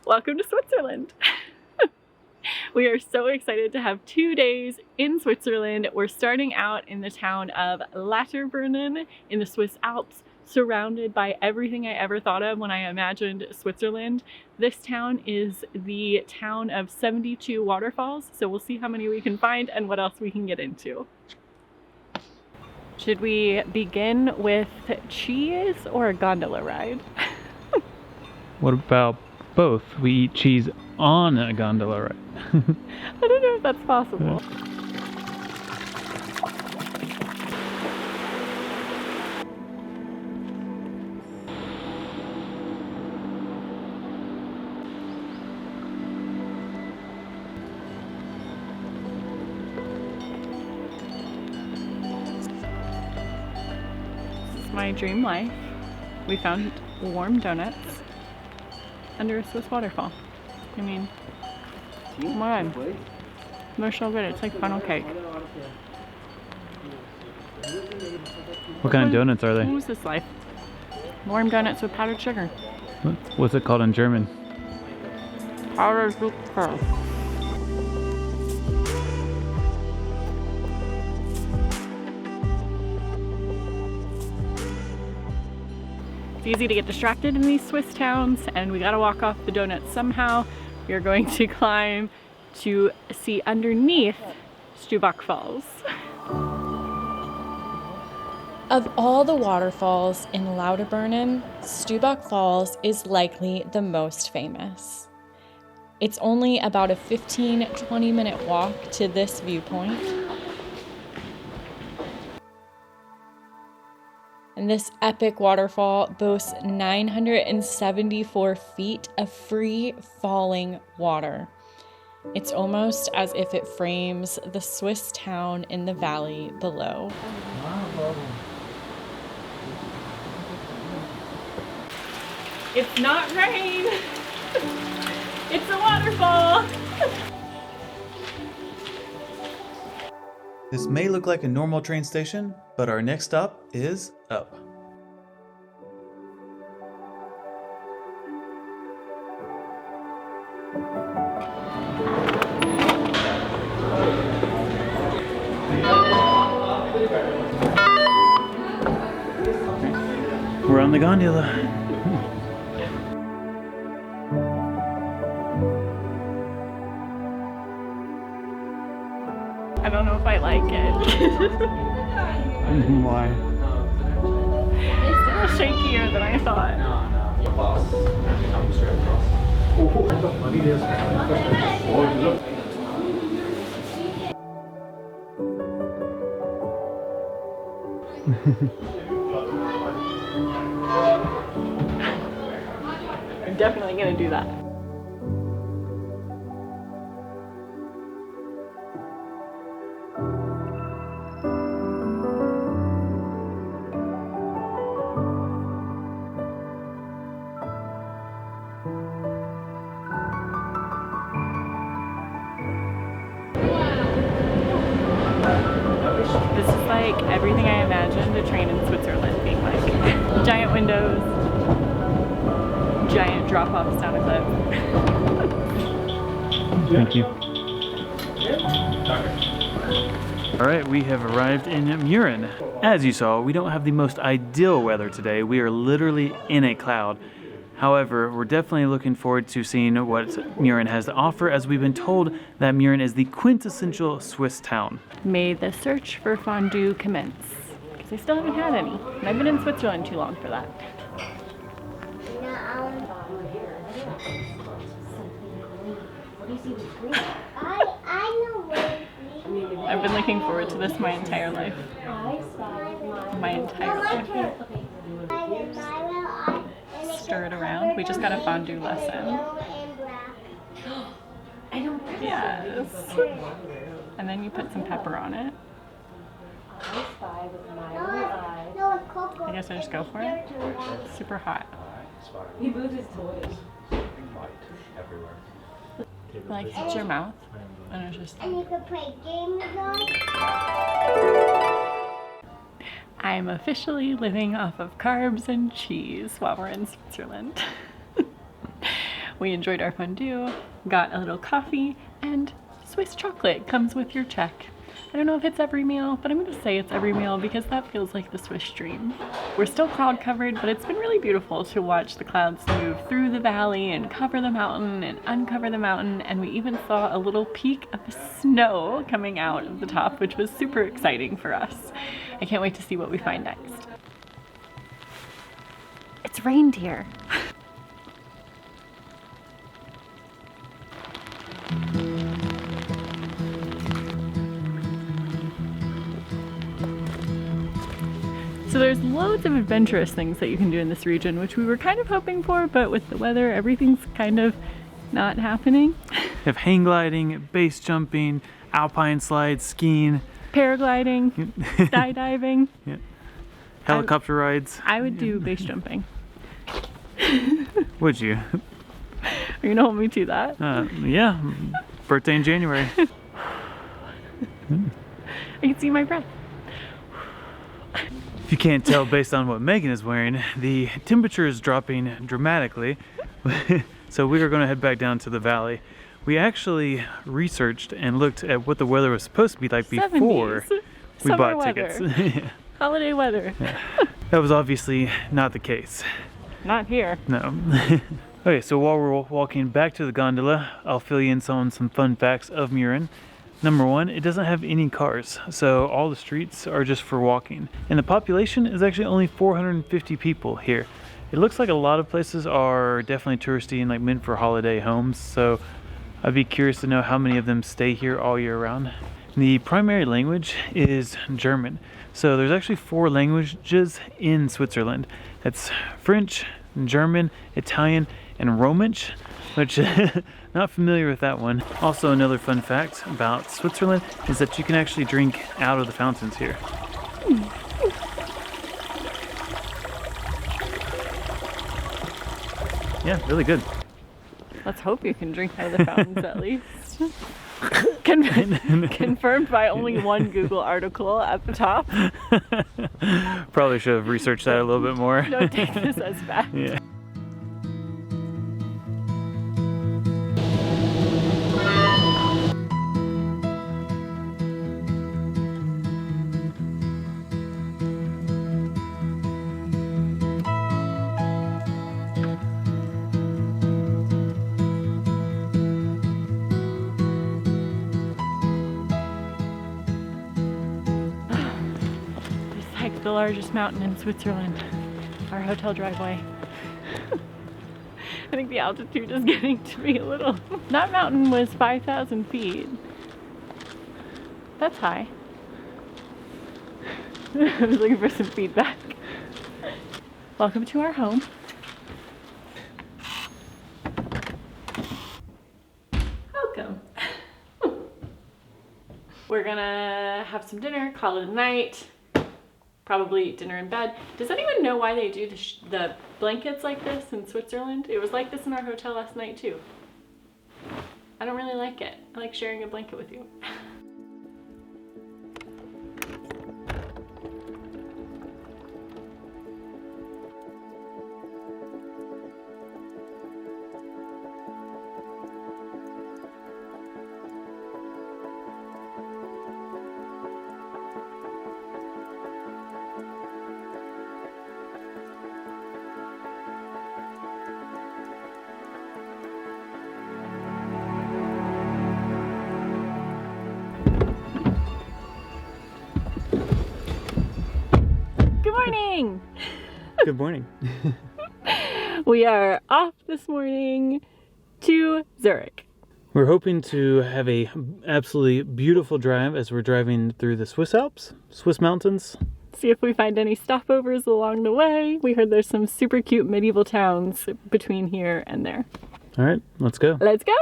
Welcome to Switzerland. We are so excited to have 2 days in Switzerland. We're starting out in the town of Lauterbrunnen in the Swiss Alps, surrounded by everything I ever thought of when I imagined Switzerland. This town is the town of 72 waterfalls, so we'll see how many we can find and what else we can get into. Should we begin with cheese or a gondola ride? What about both? We eat cheese on a gondola ride. I don't know if that's possible. This is my dream life. We found warm donuts under a Swiss waterfall. I mean, come on. They're so good. It's like funnel cake. What kind of donuts are they? What was this life? Warm donuts with powdered sugar. What's it called in German? Powdered sugar. It's easy to get distracted in these Swiss towns, and we gotta walk off the donuts somehow. We are going to climb to see underneath Staubbach Falls. Of all the waterfalls in Lauterbrunnen, Staubbach Falls is likely the most famous. It's only about a 15-20 minute walk to this viewpoint. And this epic waterfall boasts 974 feet of free falling water. It's almost as if it frames the Swiss town in the valley below. It's not rain! It's a waterfall! This may look like a normal train station, but our next stop is up. We're on the gondola. I don't know if I like it. Why? It's a little shakier than I thought. I'm definitely gonna do that. This is like everything I imagined a train in Switzerland being like. Giant windows, giant drop-offs down a cliff. Thank you. Alright, we have arrived in Murren. As you saw, we don't have the most ideal weather today. We are literally in a cloud. However, we're definitely looking forward to seeing what Murren has to offer, as we've been told that Murren is the quintessential Swiss town. May the search for fondue commence, because I still haven't had any, and I've been in Switzerland too long for that. I've been looking forward to this my entire life. My entire life. Stir it around. We just got a fondue lesson. Yes. And then you put some pepper on it. I guess I just go for it. It's super hot. He moved his toys. Like hits your mouth, and it's just. And you can play games on. I'm officially living off of carbs and cheese while we're in Switzerland. We enjoyed our fondue, got a little coffee, and Swiss chocolate comes with your check. I don't know if it's every meal, but I'm gonna say it's every meal because that feels like the Swiss dream. We're still cloud covered, but it's been really beautiful to watch the clouds move through the valley and cover the mountain and uncover the mountain, and we even saw a little peak of snow coming out of the top, which was super exciting for us. I can't wait to see what we find next. It's reindeer. So there's loads of adventurous things that you can do in this region, which we were kind of hoping for, but with the weather, everything's kind of not happening. You have hang gliding, base jumping, alpine slides, skiing, Paragliding, skydiving. yeah. Helicopter rides. I would do base jumping. Would you? Are you gonna hold me to that? Yeah. Birthday in January. I can see my breath. If you can't tell based on what Megan is wearing, the temperature is dropping dramatically. So we are going to head back down to the valley. We actually researched and looked at what the weather was supposed to be like before 70s. we Summer bought weather. tickets. Holiday weather. That was obviously not the case. Not here. No. Okay, so while we're walking back to the gondola, I'll fill you in on some fun facts of Murren. Number one, it doesn't have any cars, so all the streets are just for walking. And the population is actually only 450 people here. It looks like a lot of places are definitely touristy and like meant for holiday homes, so I'd be curious to know how many of them stay here all year round. The primary language is German. So there's actually 4 languages in Switzerland. That's French, German, Italian, and Romansh, which not familiar with that one. Also, another fun fact about Switzerland is that you can actually drink out of the fountains here. Yeah, really good. Let's hope you can drink out of the fountains at least. Confirmed by only one Google article at the top. Probably should have researched that a little bit more. Don't take this as fact. Yeah. The largest mountain in Switzerland, our hotel driveway. I think the altitude is getting to me a little. That mountain was 5,000 feet. That's high. I was looking for some feedback. Welcome to our home. Welcome. We're gonna have some dinner, call it a night. Probably eat dinner in bed. Does anyone know why they do the blankets like this in Switzerland? It was like this in our hotel last night too. I don't really like it. I like sharing a blanket with you. Morning. Good morning. We are off this morning to Zurich. We're hoping to have a absolutely beautiful drive as we're driving through the Swiss Alps, Swiss mountains. See if we find any stopovers along the way. We heard there's some super cute medieval towns between here and there. All right, let's go. Let's go.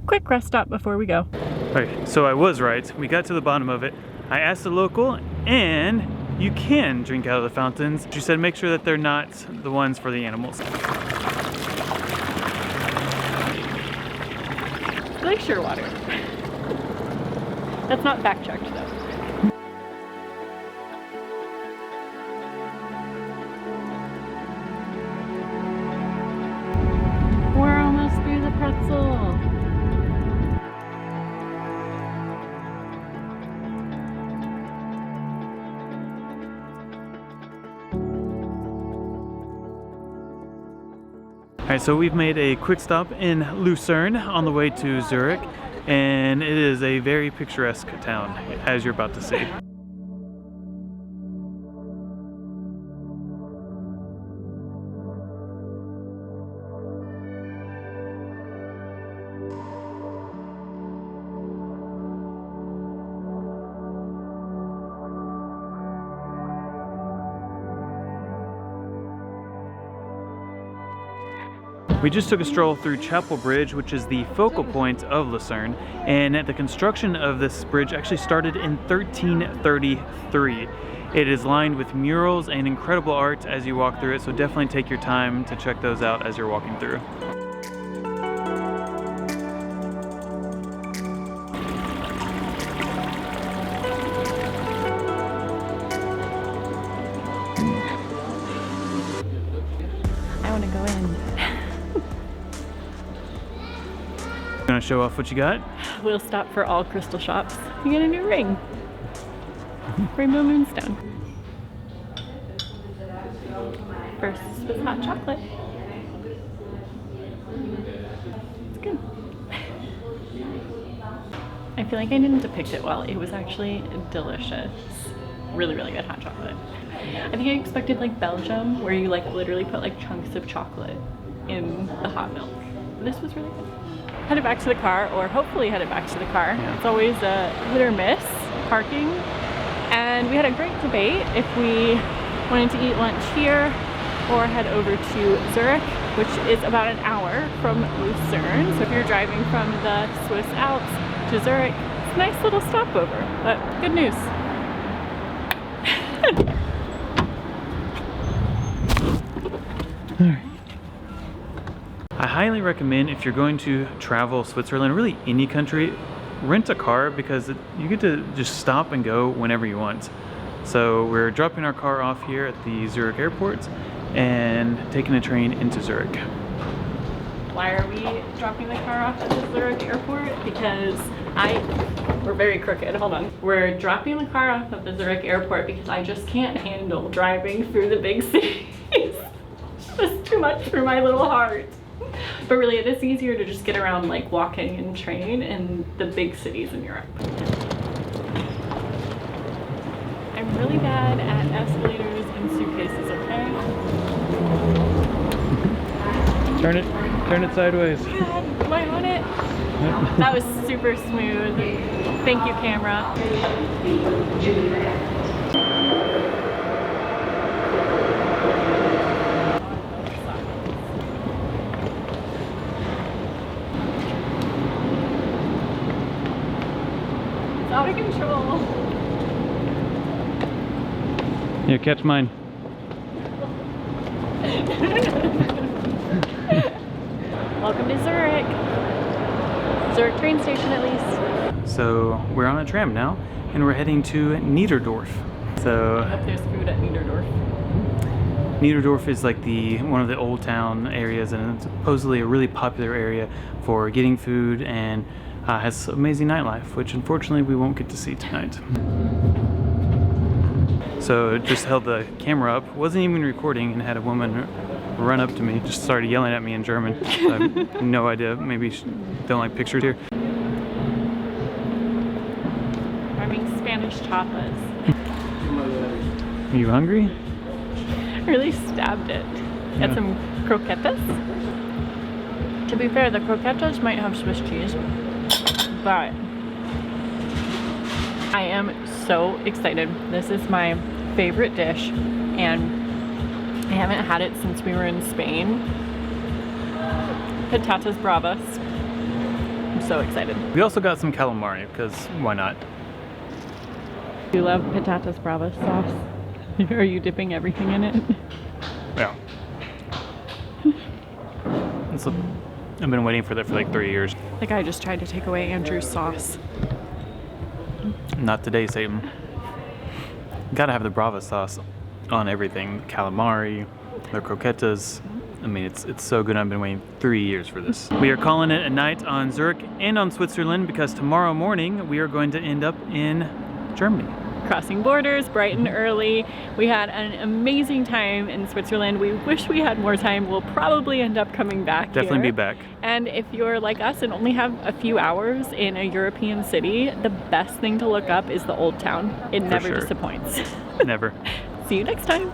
Quick rest stop before we go. Okay, so I was right. We got to the bottom of it. I asked the local, and you can drink out of the fountains. She said make sure that they're not the ones for the animals. Glacier water. That's not fact checked though. Alright, so we've made a quick stop in Lucerne on the way to Zurich, and it is a very picturesque town, as you're about to see. We just took a stroll through Chapel Bridge, which is the focal point of Lucerne, and the construction of this bridge actually started in 1333. It is lined with murals and incredible art as you walk through it, so definitely take your time to check those out as you're walking through. I want to go in. Gonna show off what you got? We'll stop for all crystal shops. You get a new ring. Rainbow Moonstone. First was hot chocolate. It's good. I feel like I didn't depict it well. It was actually delicious. Really, really good hot chocolate. I think I expected like Belgium, where you like literally put like chunks of chocolate in the hot milk. This was really good. Headed back to the car, or hopefully headed back to the car. Yeah. It's always a hit or miss parking. And we had a great debate if we wanted to eat lunch here or head over to Zurich, which is about an hour from Lucerne. So if you're driving from the Swiss Alps to Zurich, it's a nice little stopover, but good news. I highly recommend, if you're going to travel Switzerland, really any country, rent a car, because you get to just stop and go whenever you want. So we're dropping our car off here at the Zurich airport and taking a train into Zurich. Why are we dropping the car off at the Zurich airport? Because we're very crooked, hold on. We're dropping the car off at the Zurich airport because I just can't handle driving through the big cities. It's just too much for my little heart. But really, it is easier to just get around like walking and train in the big cities in Europe. I'm really bad at escalators and suitcases, okay? Turn it sideways. Am I on it? That was super smooth. Thank you, camera. It's out of control. Here, catch mine. Welcome to Zurich. Zurich train station, at least. So we're on a tram now, and we're heading to Niederdorf. I So hope there's food at Niederdorf. Niederdorf is like one of the old town areas, and it's supposedly a really popular area for getting food, and has amazing nightlife, which unfortunately we won't get to see tonight. So just held the camera up, wasn't even recording, and had a woman run up to me, just started yelling at me in German. I have no idea, maybe she don't like pictures here. Having Spanish tapas. Are you hungry? Really stabbed it. Got Yeah. some croquetas. To be fair, the croquetas might have Swiss cheese, but I am so excited. This is my favorite dish, and I haven't had it since we were in Spain. Patatas bravas. I'm so excited. We also got some calamari, because why not? Do you love patatas bravas sauce? Are you dipping everything in it? Yeah. I've been waiting for that for like 3 years. The guy just tried to take away Andrew's sauce. Not today, Satan. Gotta have the Brava sauce on everything. Calamari, the croquetas. I mean, it's so good. I've been waiting 3 years for this. We are calling it a night on Zurich and on Switzerland, because tomorrow morning we are going to end up in Germany. crossing borders bright and early. We had an amazing time in Switzerland. We wish we had more time. We'll probably end up coming back Definitely here. be back. And if you're like us and only have a few hours in a European city, the best thing to look up is the Old Town. It never sure. disappoints. Never. See you next time.